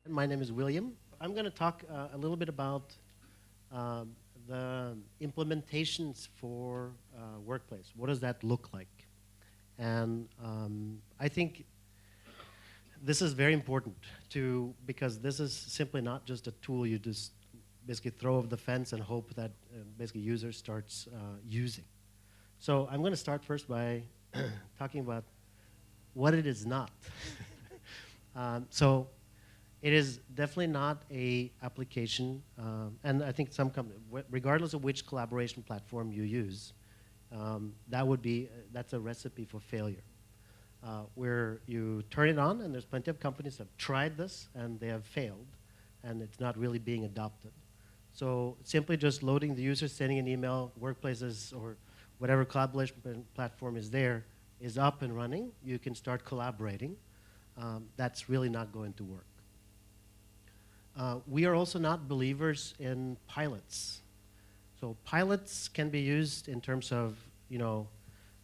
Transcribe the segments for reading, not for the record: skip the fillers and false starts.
My name is William. I'm going to talk a little bit about um, the implementations for workplace. What does that look like? And I think this is very important because this is simply not just a tool you just basically throw over the fence and hope that basically users starts using. So I'm going to start first by talking about what it is not. So it is definitely not a application, and I think regardless of which collaboration platform you use, that's a recipe for failure. Where you turn it on, and there's plenty of companies that have tried this and they have failed, and it's not really being adopted. So simply just loading the user, sending an email, workplaces or whatever collaboration platform is there is up and running. You can start collaborating. That's really not going to work. We are also not believers in pilots. So pilots can be used in terms of,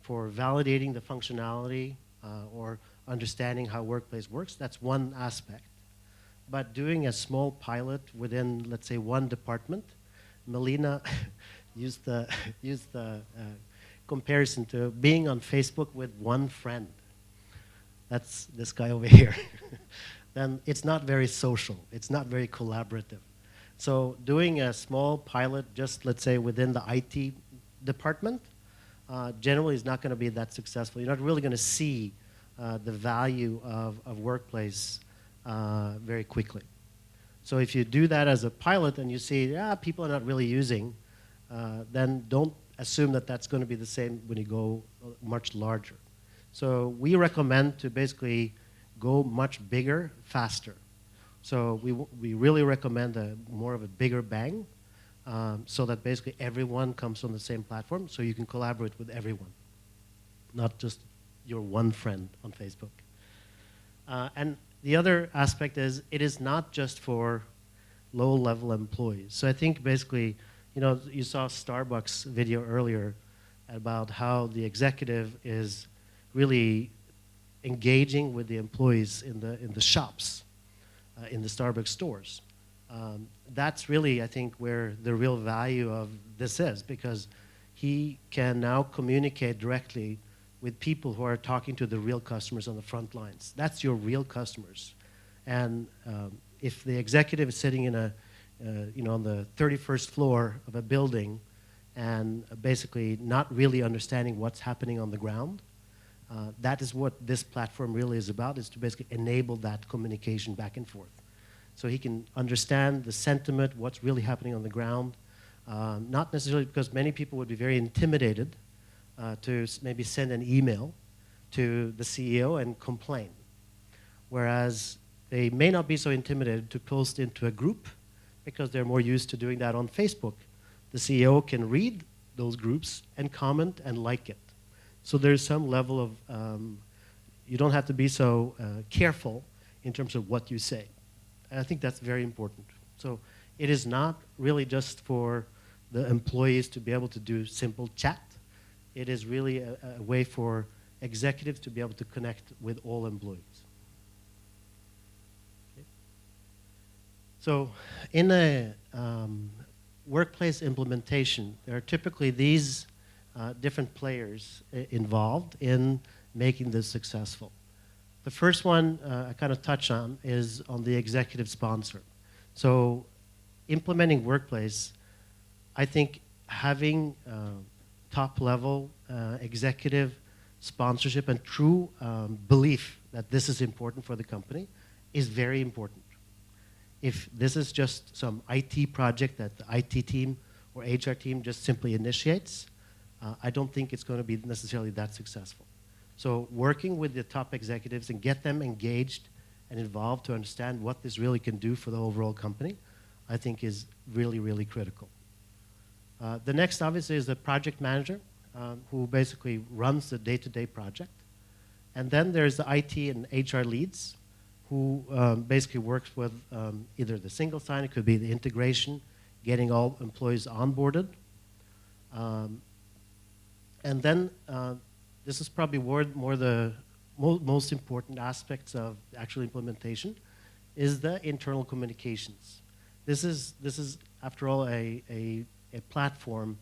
for validating the functionality or understanding how workplace works. That's one aspect. But doing a small pilot within, let's say, one department, Melina used the comparison to being on Facebook with one friend. That's this guy over here. Then it's not very social. It's not very collaborative. So doing a small pilot, just let's say within the IT department, generally is not going to be that successful. You're not really going to see the value of workplace very quickly. So if you do that as a pilot and you see, people are not really using, then don't assume that that's going to be the same when you go much larger. So we recommend to basically go much bigger, faster. So we really recommend more of a bigger bang, so that basically everyone comes on the same platform, so you can collaborate with everyone, not just your one friend on Facebook. And the other aspect is it is not just for low-level employees. So I think basically, you saw Starbucks video earlier about how the executive is really engaging with the employees in the shops, in the Starbucks stores. That's really, I think, where the real value of this is, because he can now communicate directly with people who are talking to the real customers on the front lines. That's your real customers. And if the executive is sitting in on the 31st floor of a building and basically not really understanding what's happening on the ground, that is what this platform really is about, is to basically enable that communication back and forth. So he can understand the sentiment, what's really happening on the ground, not necessarily because many people would be very intimidated to maybe send an email to the CEO and complain, whereas they may not be so intimidated to post into a group because they're more used to doing that on Facebook. The CEO can read those groups and comment and like it. So there's some level of, you don't have to be so careful in terms of what you say. And I think that's very important. So it is not really just for the employees to be able to do simple chat. It is really a way for executives to be able to connect with all employees. Okay. So in a workplace implementation, there are typically these different players involved in making this successful. The first one I kind of touch on is on the executive sponsor. So implementing workplace, I think having top-level executive sponsorship and true belief that this is important for the company is very important. If this is just some IT project that the IT team or HR team just simply initiates, I don't think it's going to be necessarily that successful. So working with the top executives and get them engaged and involved to understand what this really can do for the overall company, I think is really, really critical. The next, obviously, is the project manager, who basically runs the day-to-day project. And then there's the IT and HR leads, who basically works with either the single sign, it could be the integration, getting all employees onboarded. And then this is probably more the most important aspects of actual implementation, is the internal communications. This is after all, a platform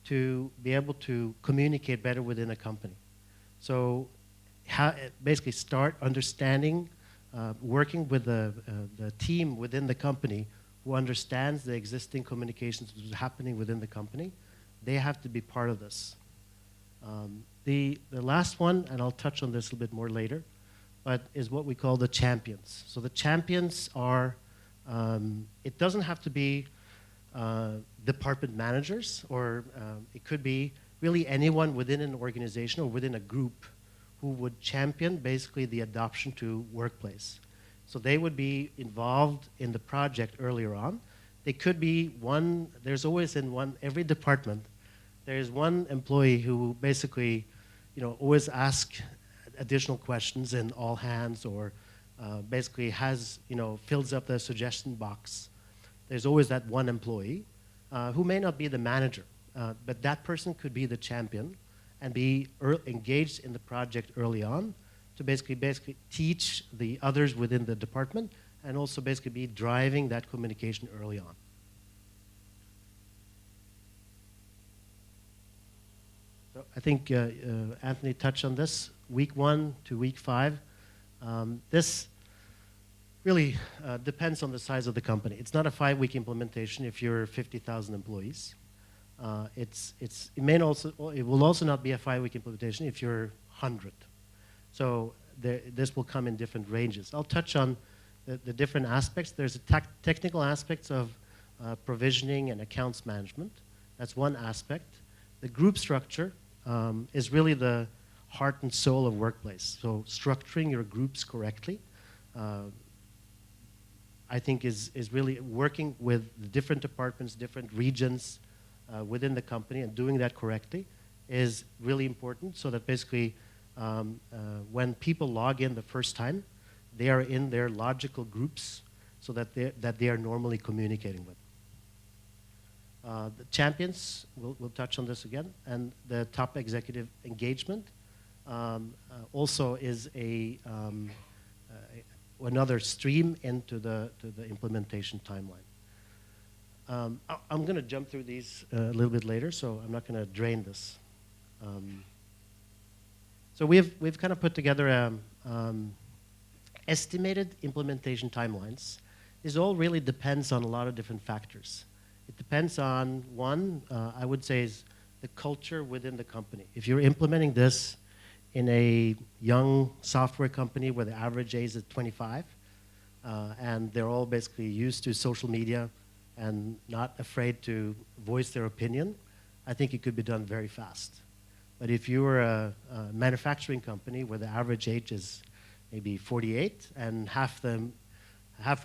to be able to communicate better within a company. So basically start understanding, working with the team within the company who understands the existing communications which is happening within the company. They have to be part of this. The last one, and I'll touch on this a little bit more later, but is what we call the champions. So the champions are, it doesn't have to be department managers, or it could be really anyone within an organization or within a group who would champion basically the adoption to workplace. So they would be involved in the project earlier on. They could be one, there's always in every department, there's one employee who basically, always asks additional questions in all hands, or basically fills up the suggestion box. There's always that one employee who may not be the manager, but that person could be the champion and be engaged in the project early on to basically teach the others within the department, and also basically be driving that communication early on. So I think Anthony touched on this. Week 1 to week 5. This really depends on the size of the company. It's not a 5-week implementation if you're 50,000 employees. It will also not be a 5-week implementation if you're 100. So this will come in different ranges. I'll touch on the different aspects. There's a technical aspects of provisioning and accounts management. That's one aspect. The group structure is really the heart and soul of workplace. So structuring your groups correctly, I think is really working with the different departments, different regions within the company, and doing that correctly is really important, so that basically when people log in the first time, they are in their logical groups so that they are normally communicating with. The champions, we'll touch on this again, and the top executive engagement also is another stream into the implementation timeline. I'm going to jump through these a little bit later, so I'm not going to drain this. So we've kind of put together estimated implementation timelines. This all really depends on a lot of different factors. It depends on one, I would say, is the culture within the company. If you're implementing this in a young software company where the average age is 25, and they're all basically used to social media and not afraid to voice their opinion, I think it could be done very fast. But if you were a manufacturing company where the average age is maybe 48 and half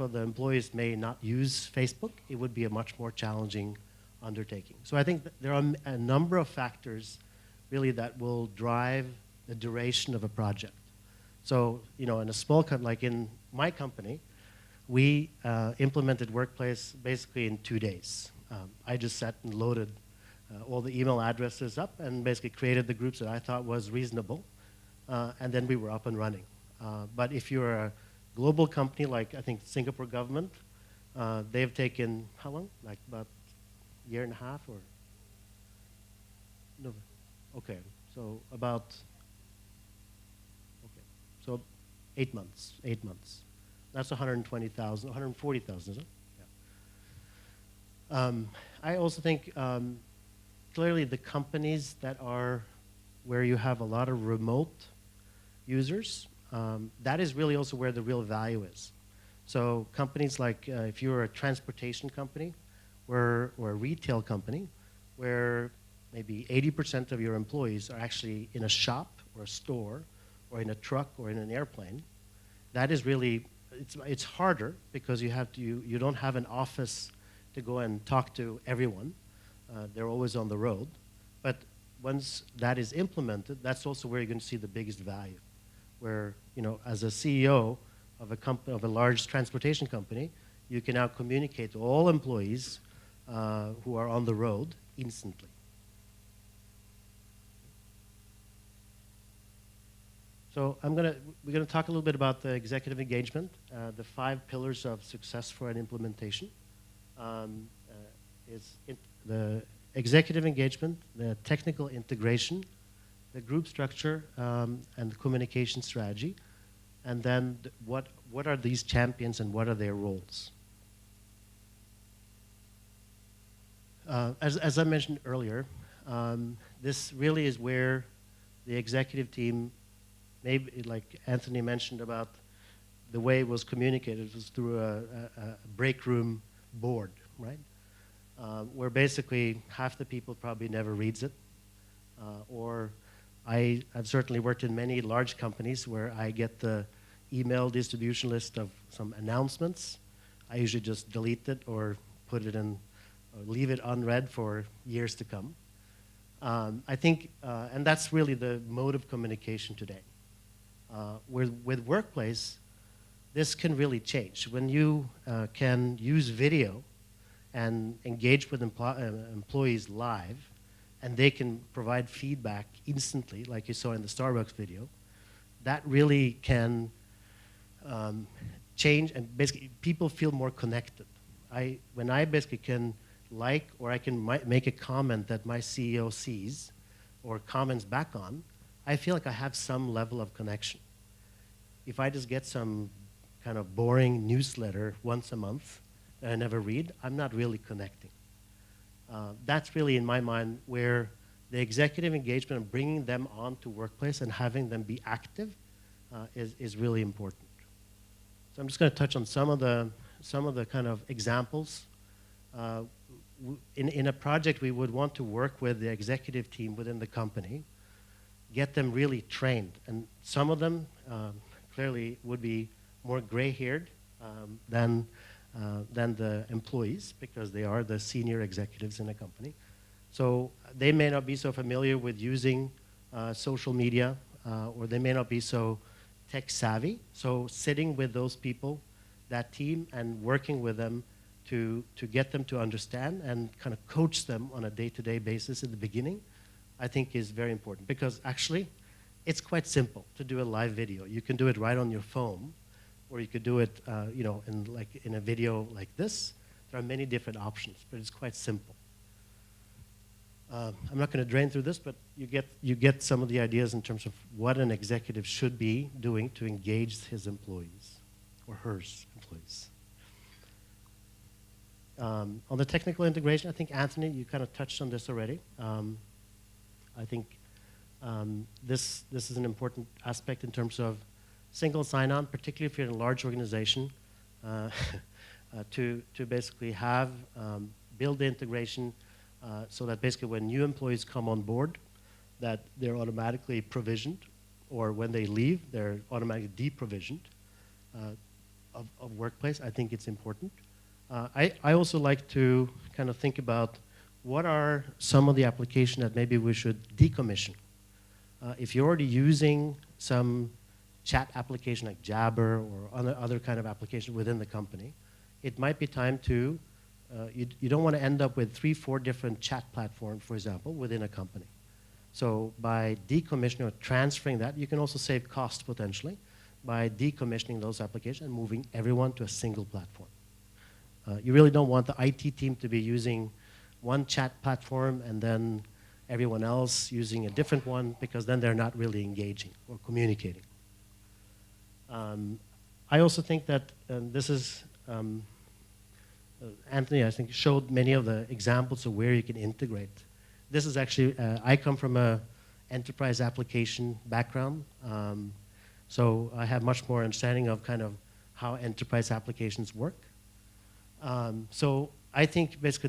of the employees may not use Facebook, it would be a much more challenging undertaking. So I think there are a number of factors really that will drive the duration of a project. So, in a small company, like in my company, we implemented Workplace basically in 2 days. I just sat and loaded all the email addresses up and basically created the groups that I thought was reasonable, and then we were up and running. But if you're a global company like, I think, Singapore government, they've taken, how long? Like about a year and a half, or? No, okay, so about, okay, so 8 months, 8 months. That's 120,000, 140,000, isn't it? Yeah. I also think clearly the companies that are where you have a lot of remote users, that is really also where the real value is. So companies like, if you're a transportation company or a retail company, where maybe 80% of your employees are actually in a shop or a store or in a truck or in an airplane, that is really, it's harder because you don't have an office to go and talk to everyone. They're always on the road. But once that is implemented, that's also where you're going to see the biggest value. Where, as a CEO of a large transportation company, you can now communicate to all employees who are on the road instantly. So we're gonna talk a little bit about the executive engagement, the 5 pillars of success for an implementation. The executive engagement, the technical integration, the group structure, and the communication strategy, and then what are these champions and what are their roles? As I mentioned earlier, this really is where the executive team, maybe like Anthony mentioned about the way it was communicated, was through a break room board, right? Where basically half the people probably never reads it. Or I've certainly worked in many large companies where I get the email distribution list of some announcements. I usually just delete it or put it in, or leave it unread for years to come. I think, and that's really the mode of communication today. With workplace, this can really change. When you can use video and engage with employees live, and they can provide feedback instantly, like you saw in the Starbucks video, that really can change, and basically people feel more connected. When I basically can or I can make a comment that my CEO sees or comments back on, I feel like I have some level of connection. If I just get some kind of boring newsletter once a month that I never read, I'm not really connecting. That's really, in my mind, where the executive engagement and bringing them onto workplace and having them be active is really important. So I'm just going to touch on some of the kind of examples. In a project, we would want to work with the executive team within the company, get them really trained, and some of them clearly would be more gray-haired than the employees, because they are the senior executives in a company. So they may not be so familiar with using social media, or they may not be so tech savvy. So sitting with those people, that team, and working with them to get them to understand and kind of coach them on a day-to-day basis in the beginning, I think is very important. Because actually, it's quite simple to do a live video. You can do it right on your phone, or you could do it, in a video like this. There are many different options, but it's quite simple. I'm not going to drain through this, but you get some of the ideas in terms of what an executive should be doing to engage his employees or her employees. On the technical integration, I think, Anthony, you kind of touched on this already. I think this is an important aspect in terms of single sign-on, particularly if you're in a large organization, to basically build the integration so that basically when new employees come on board, that they're automatically provisioned, or when they leave, they're automatically deprovisioned of workplace. I think it's important. I also like to kind of think about what are some of the applications that maybe we should decommission. If you're already using some chat application like Jabber or other kind of application within the company, it might be time to, you don't want to end up with 3-4 different chat platforms, for example, within a company. So by decommissioning or transferring that, you can also save cost potentially by decommissioning those applications and moving everyone to a single platform. You really don't want the IT team to be using one chat platform and then everyone else using a different one, because then they're not really engaging or communicating. I also think that this is, Anthony, I think, showed many of the examples of where you can integrate. This is actually, I come from an enterprise application background, so I have much more understanding of kind of how enterprise applications work. So I think basically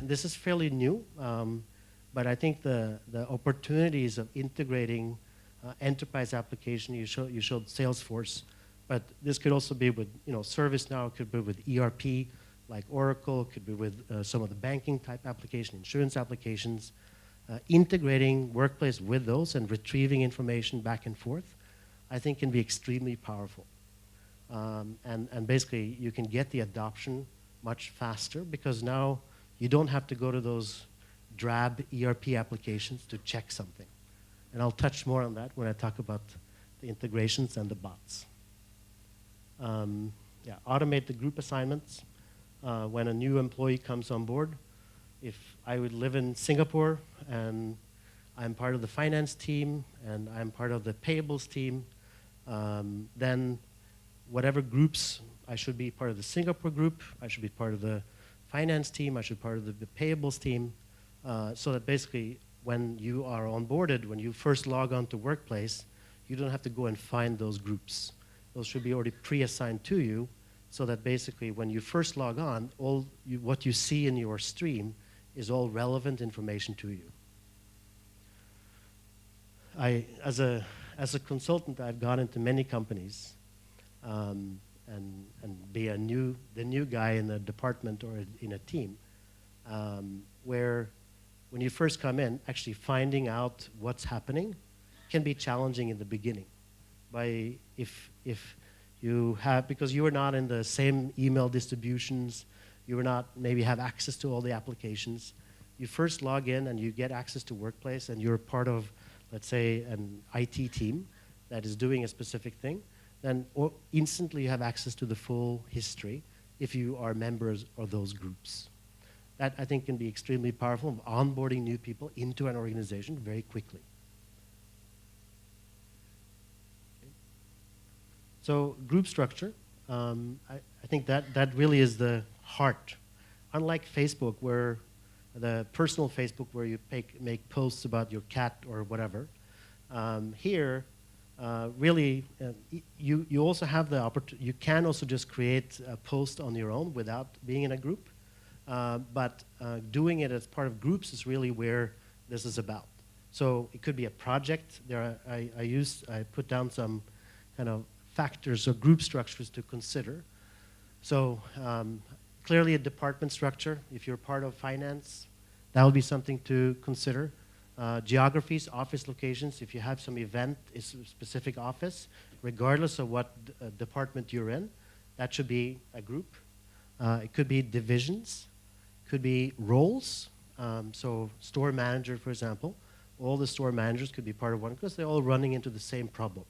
this is fairly new, but I think the opportunities of integrating enterprise application, you showed Salesforce, but this could also be with ServiceNow, it could be with ERP like Oracle, it could be with some of the banking type application, insurance applications, integrating workplace with those and retrieving information back and forth, I think can be extremely powerful. And basically you can get the adoption much faster, because now you don't have to go to those drab ERP applications to check something. And I'll touch more on that when I talk about the integrations and the bots. Yeah, automate the group assignments. When a new employee comes on board, if I would live in Singapore and I'm part of the finance team and I'm part of the payables team, then whatever groups, I should be part of the Singapore group, I should be part of the finance team, I should be part of the payables team, so that basically when you are onboarded, when you first log on to Workplace, you don't have to go and find those groups. Those should be already pre-assigned to you, so that basically when you first log on, what you see in your stream is all relevant information to you. As a consultant, I've gone into many companies and be the new guy in a department or in a team, where when you first come in, actually finding out what's happening can be challenging in the beginning. If you have, because you are not in the same email distributions, you are not maybe have access to all the applications. You first log in and you get access to Workplace and you're part of, let's say, an IT team that is doing a specific thing, then instantly you have access to the full history if you are members of those groups. That, I think, can be extremely powerful of onboarding new people into an organization very quickly. Okay. So group structure, I think that really is the heart. Unlike Facebook, where the personal Facebook where you make posts about your cat or whatever, here, really, you also have the opportunity, you can also just create a post on your own without being in a group. But doing it as part of groups is really where this is about. So it could be a project. I put down some kind of factors or group structures to consider. So clearly a department structure. If you're part of finance, that would be something to consider. Geographies, office locations. If you have some event, it's a specific office, regardless of what department you're in, that should be a group. It could be divisions. Could be roles, so store manager, for example. All the store managers could be part of one because they're all running into the same problem.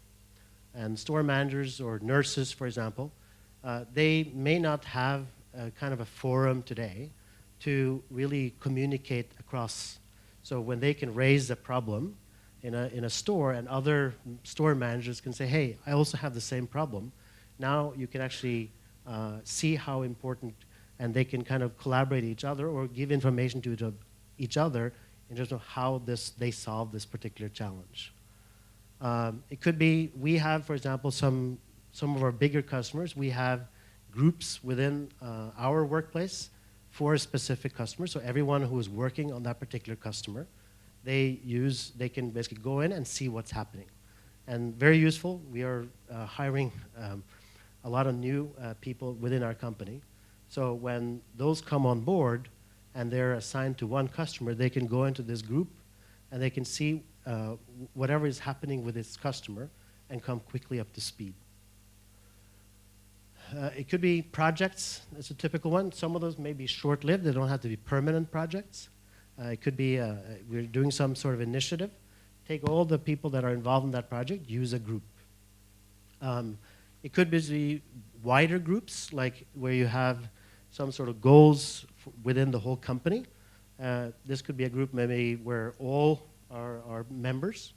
And store managers or nurses, for example, they may not have a kind of a forum today to really communicate across. So when they can raise a problem in a store and other store managers can say, hey, I also have the same problem, now you can actually see how important, and they can kind of collaborate each other or give information to each other in terms of how they solve this particular challenge. It could be, we have, for example, some of our bigger customers, we have groups within our Workplace for a specific customer. So everyone who is working on that particular customer, they can basically go in and see what's happening. And very useful. We are hiring a lot of new people within our company. So when those come on board and they're assigned to one customer, they can go into this group and they can see whatever is happening with this customer and come quickly up to speed. It could be projects. That's a typical one. Some of those may be short-lived. They don't have to be permanent projects. It could be we're doing some sort of initiative. Take all the people that are involved in that project, use a group. It could be wider groups, like where you have some sort of goals within the whole company. This could be a group maybe where all are members,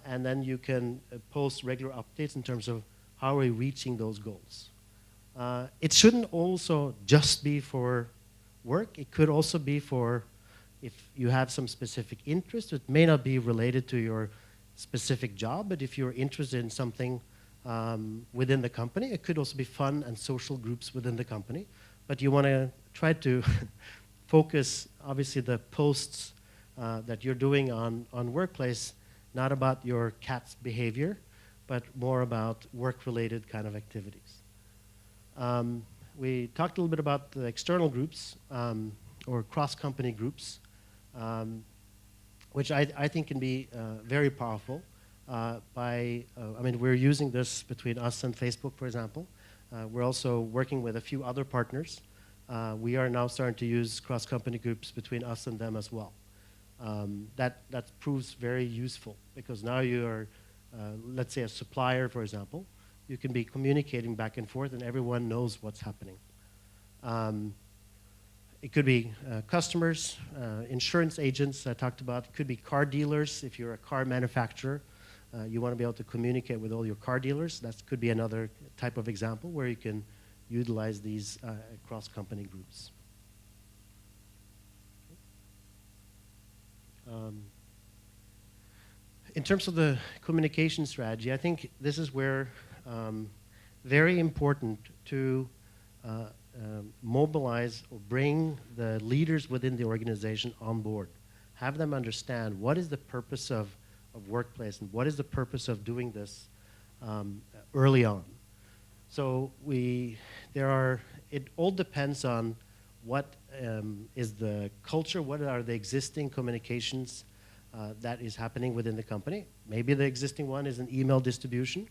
and then you can post regular updates in terms of how are we reaching those goals. It shouldn't also just be for work. It could also be for if you have some specific interest. It may not be related to your specific job, but if you're interested in something within the company, it could also be fun and social groups within the company. But you want to try to focus, obviously, the posts that you're doing on Workplace, not about your cat's behavior, but more about work-related kind of activities. We talked a little bit about the external groups or cross-company groups, which I think can be very powerful. I mean, we're using this between us and Facebook, for example. We're also working with a few other partners. We are now starting to use cross-company groups between us and them as well. That proves very useful because now you are let's say a supplier, for example, you can be communicating back and forth and everyone knows what's happening. It could be customers, insurance agents I talked about. It could be car dealers. If you're a car manufacturer, you want to be able to communicate with all your car dealers. That could be another type of example where you can utilize these cross-company groups. In terms of the communication strategy, I think this is where very important to mobilize or bring the leaders within the organization on board. Have them understand what is the purpose of workplace and what is the purpose of doing this early on. So it all depends on what is the culture, what are the existing communications that is happening within the company. Maybe the existing one is an email distribution.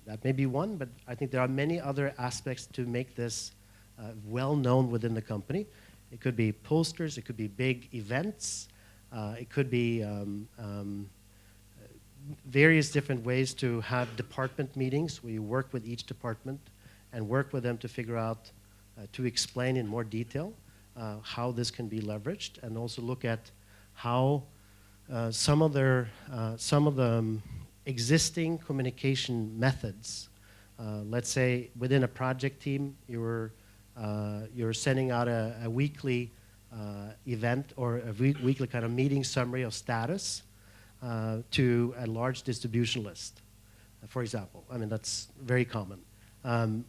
That may be one, but I think there are many other aspects to make this well known within the company. It could be posters, it could be big events, it could be various different ways to have department meetings where you work with each department and work with them to figure out, to explain in more detail how this can be leveraged, and also look at how some of the existing communication methods, let's say within a project team, you're sending out a weekly event or a weekly kind of meeting summary of status to a large distribution list, for example. I mean, that's very common.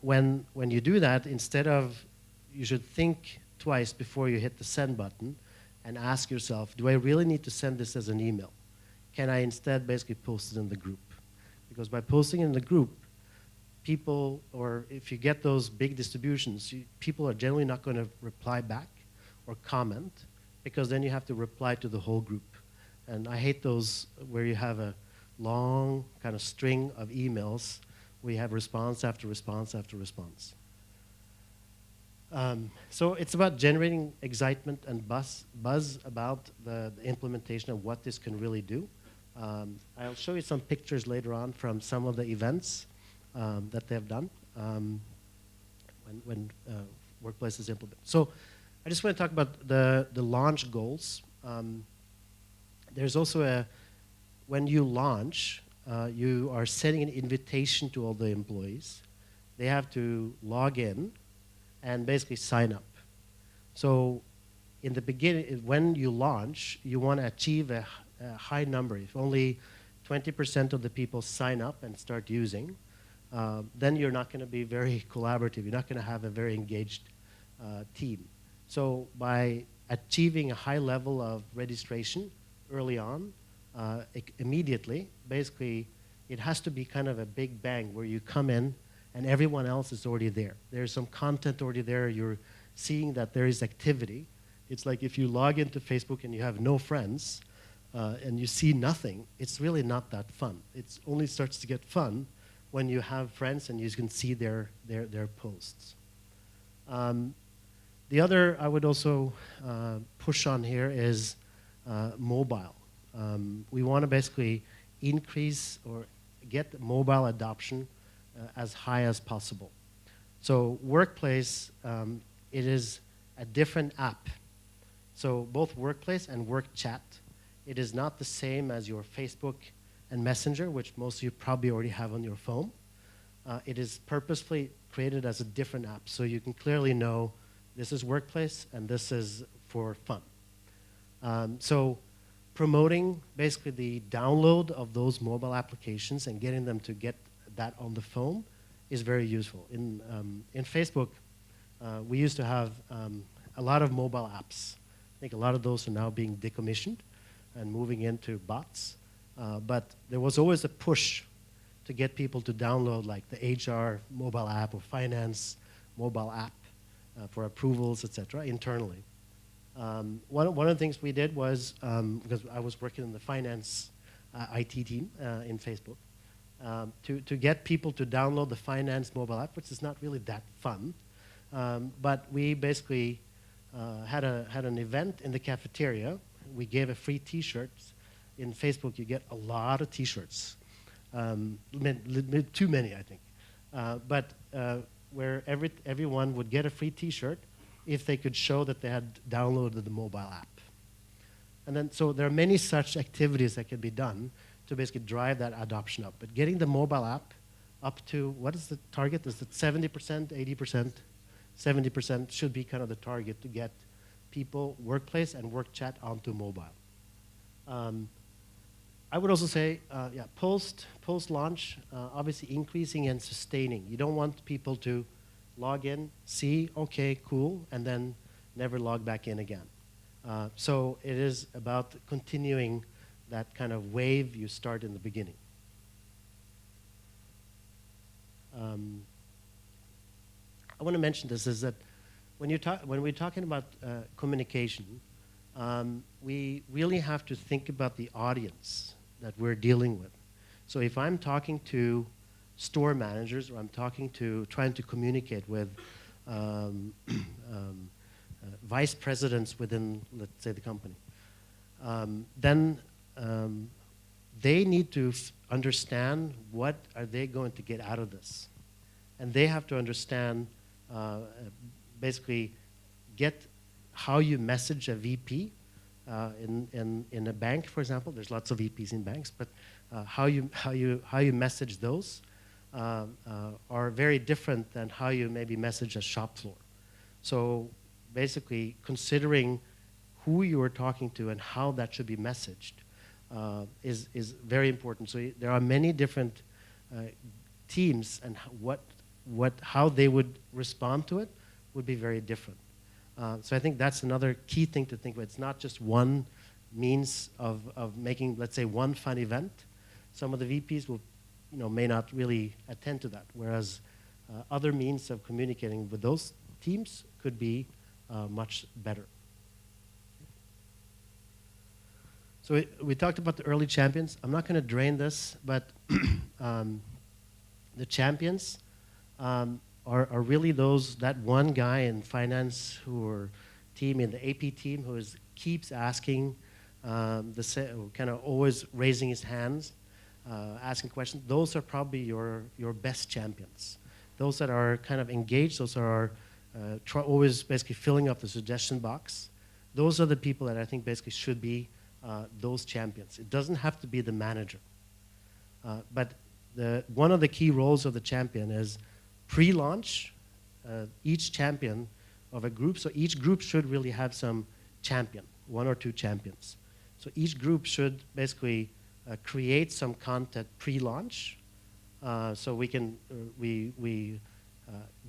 When you do that, you should think twice before you hit the send button and ask yourself, do I really need to send this as an email? Can I instead basically post it in the group? Because by posting in the group, people, or if you get those big distributions, people are generally not going to reply back or comment, because then you have to reply to the whole group. And I hate those where you have a long kind of string of emails where you have response after response after response. So it's about generating excitement and buzz about the implementation of what this can really do. I'll show you some pictures later on from some of the events that they've done when Workplace is implemented. So I just want to talk about the launch goals. There's also when you launch, you are sending an invitation to all the employees. They have to log in and basically sign up. So in the beginning, when you launch, you want to achieve a high number. If only 20% of the people sign up and start using, then you're not going to be very collaborative. You're not going to have a very engaged team. So by achieving a high level of registration early on, immediately, basically, it has to be kind of a big bang where you come in and everyone else is already there. There's some content already there. You're seeing that there is activity. It's like if you log into Facebook and you have no friends and you see nothing, it's really not that fun. It only starts to get fun when you have friends and you can see their posts. The other I would also push on here is mobile. We want to basically increase or get mobile adoption as high as possible. So Workplace, it is a different app. So both Workplace and Work Chat, it is not the same as your Facebook and Messenger, which most of you probably already have on your phone. It is purposefully created as a different app, so you can clearly know this is Workplace and this is for fun. So promoting basically the download of those mobile applications and getting them to get that on the phone is very useful. In Facebook, we used to have a lot of mobile apps. I think a lot of those are now being decommissioned and moving into bots. But there was always a push to get people to download like the HR mobile app or finance mobile app for approvals, etc., internally. One of the things we did was, because I was working in the finance IT team in Facebook, to get people to download the finance mobile app, which is not really that fun. But we basically had an event in the cafeteria. We gave a free T-shirts. In Facebook, you get a lot of T-shirts. Too many, I think. Where everyone would get a free T-shirt if they could show that they had downloaded the mobile app. And then, so there are many such activities that can be done to basically drive that adoption up. But getting the mobile app up to, what is the target? Is it 70%, 80%? 70% should be kind of the target to get people, workplace and work chat onto mobile. I would also say, yeah, post-launch, obviously increasing and sustaining. You don't want people to log in, see, okay, cool, and then never log back in again. So it is about continuing that kind of wave you start in the beginning. I want to mention this is that when we're talking about communication, we really have to think about the audience that we're dealing with. So if I'm talking to store managers or I'm trying to communicate with vice presidents within, let's say, the company, then they need to understand what are they going to get out of this. And they have to understand, basically, get how you message a VP in a bank, for example. There's lots of VPs in banks, but how you message those are very different than how you maybe message a shop floor. So basically, considering who you are talking to and how that should be messaged is very important. So there are many different teams, and how they would respond to it would be very different. So I think that's another key thing to think about. It's not just one means of making, let's say, one fun event. Some of the VPs may not really attend to that, whereas other means of communicating with those teams could be much better. So we talked about the early champions. I'm not going to drain this, but the champions are really that one guy in finance or team in the AP team who keeps asking, kind of always raising his hands, asking questions. Those are probably your best champions. Those that are kind of engaged, those are always basically filling up the suggestion box. Those are the people that I think basically should be those champions. It doesn't have to be the manager. But one of the key roles of the champion is pre-launch, each champion of a group. So each group should really have some champion, one or two champions. So each group should basically create some content pre-launch. So we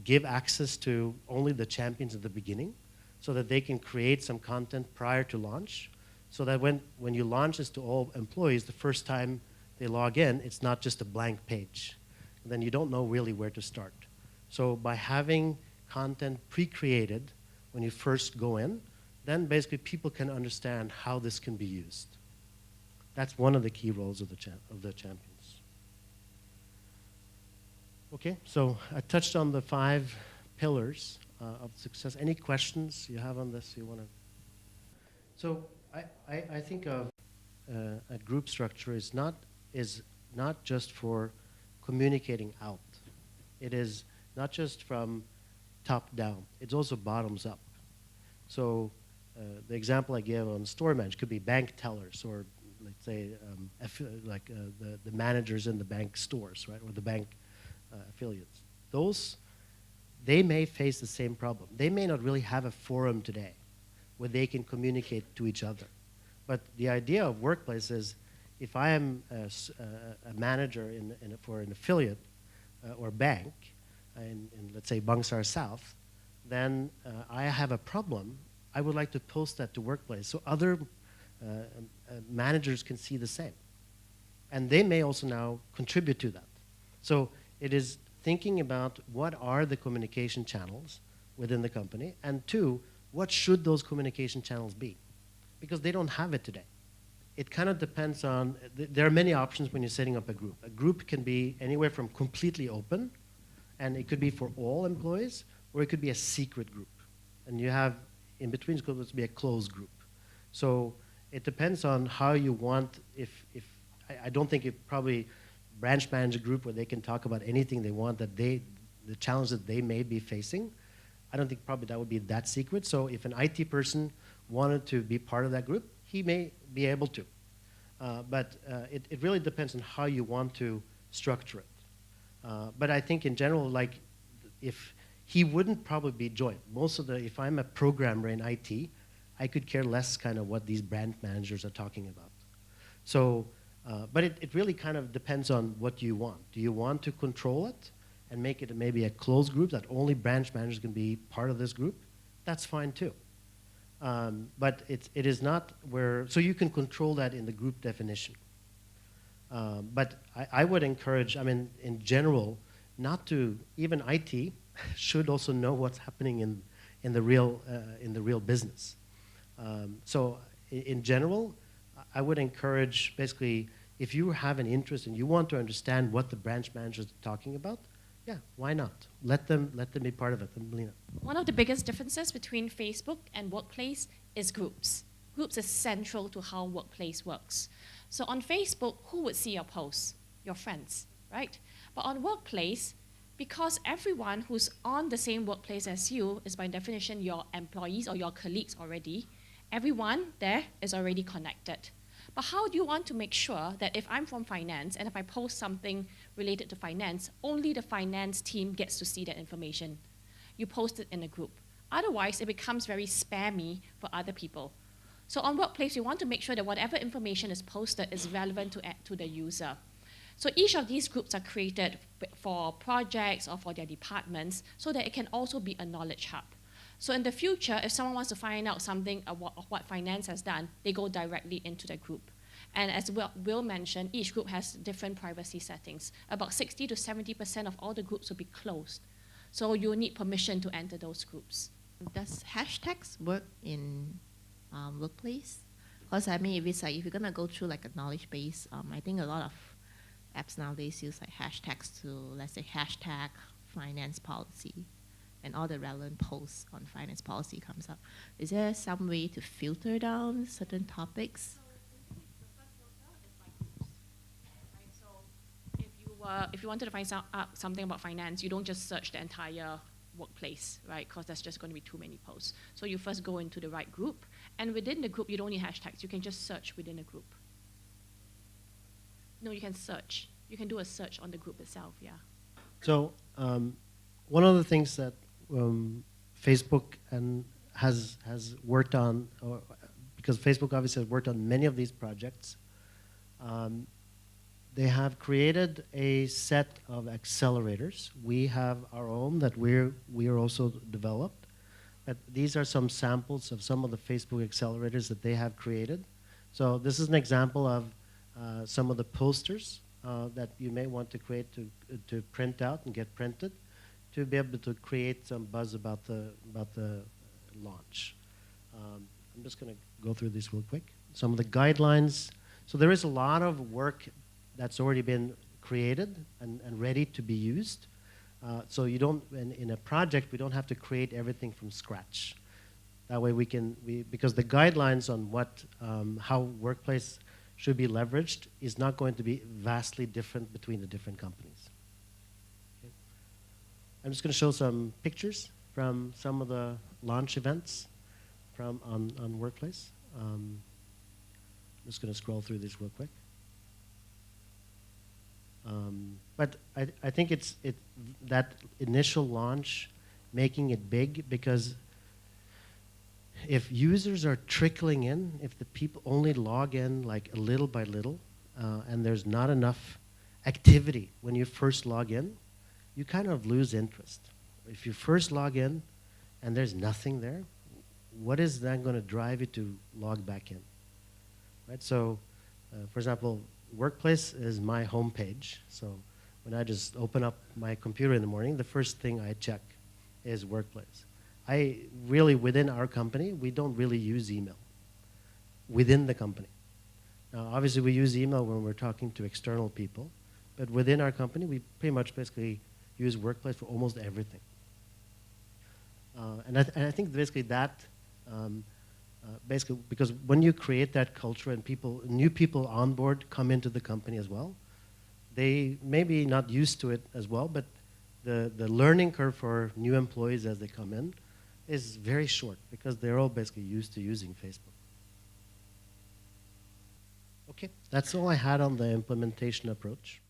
give access to only the champions at the beginning so that they can create some content prior to launch. So that when you launch this to all employees, the first time they log in, it's not just a blank page. And then you don't know really where to start. So by having content pre-created when you first go in, then basically people can understand how this can be used. That's one of the key roles of the champions. Okay, so I touched on the 5 pillars of success. Any questions you have on this you want to? So I think of a group structure is not just for communicating out. It is not just from top down. It's also bottoms up. So the example I gave on store management could be bank tellers, or let's say the managers in the bank stores, right, or the bank affiliates. They may face the same problem. They may not really have a forum today where they can communicate to each other. But the idea of workplace is, if I am a manager for an affiliate or bank, in let's say Bangsar South, then I have a problem. I would like to post that to workplace so other managers can see the same. And they may also now contribute to that. So it is thinking about what are the communication channels within the company, and 2, what should those communication channels be? Because they don't have it today. It kind of depends on, there are many options when you're setting up a group. A group can be anywhere from completely open, and it could be for all employees, or it could be a secret group. And you have, in between, it's going to be a closed group. So it depends on how you want, I don't think it probably branch manager group where they can talk about anything they want the challenge that they may be facing. I don't think probably that would be that secret. So if an IT person wanted to be part of that group, he may be able to. But it really depends on how you want to structure it. But I think in general, like, if he wouldn't probably be joined. If I'm a programmer in IT, I could care less kind of what these brand managers are talking about. So, but it really kind of depends on what you want. Do you want to control it and make it maybe a closed group that only branch managers can be part of this group? That's fine too. But it is not where, so you can control that in the group definition. But I would encourage, I mean, in general, not to, even IT should also know what's happening in the real business. So in general, I would encourage, basically, if you have an interest and you want to understand what the branch managers are talking about, yeah, why not? Let them be part of it. Melina. One of the biggest differences between Facebook and Workplace is groups. Groups is central to how Workplace works. So on Facebook, who would see your posts? Your friends, right? But on Workplace, because everyone who's on the same workplace as you is by definition your employees or your colleagues already, everyone there is already connected. But how do you want to make sure that if I'm from finance and if I post something related to finance, only the finance team gets to see that information? You post it in a group. Otherwise, it becomes very spammy for other people. So on Workplace, we want to make sure that whatever information is posted is relevant to the user. So each of these groups are created for projects or for their departments so that it can also be a knowledge hub. So in the future, if someone wants to find out something of what finance has done, they go directly into the group. And as Will mentioned, each group has different privacy settings. About 60 to 70% of all the groups will be closed. So you'll need permission to enter those groups. Does hashtags work in Workplace? Because I mean, if you're gonna go through like a knowledge base, I think a lot of apps nowadays use like hashtags to, let's say, hashtag finance policy, and all the relevant posts on finance policy comes up. Is there some way to filter down certain topics? So the first filter is by groups, right? So if you wanted to find something about finance, you don't just search the entire Workplace, right? Because that's just going to be too many posts. So you first go into the right group, and within the group, you don't need hashtags. You can just search within a group. No, you can search. You can do a search on the group itself, yeah. So one of the things that Facebook has worked on, because Facebook obviously has worked on many of these projects, they have created a set of accelerators. We have our own that we are also developed. But these are some samples of some of the Facebook accelerators that they have created. So this is an example of some of the posters that you may want to create to print out and get printed, to be able to create some buzz about the launch. I'm just going to go through this real quick. Some of the guidelines. So there is a lot of work that's already been created and ready to be used. So you don't, in a project, we don't have to create everything from scratch. That way because the guidelines on how Workplace should be leveraged is not going to be vastly different between the different companies. Okay. I'm just going to show some pictures from some of the launch events on Workplace. I'm just going to scroll through this real quick. But I think it's that initial launch, making it big, because if users are trickling in, if the people only log in like a little by little, and there's not enough activity when you first log in, you kind of lose interest. If you first log in and there's nothing there, what is then going to drive you to log back in? Right? So, for example, Workplace is my homepage. So when I just open up my computer in the morning, the first thing I check is Workplace. Within our company, we don't really use email within the company. Now, obviously, we use email when we're talking to external people, but within our company, we pretty much basically use Workplace for almost everything. And I think basically that, basically, because when you create that culture and new people on board come into the company as well, they may be not used to it as well, but the learning curve for new employees as they come in is very short because they're all basically used to using Facebook. Okay, that's all I had on the implementation approach.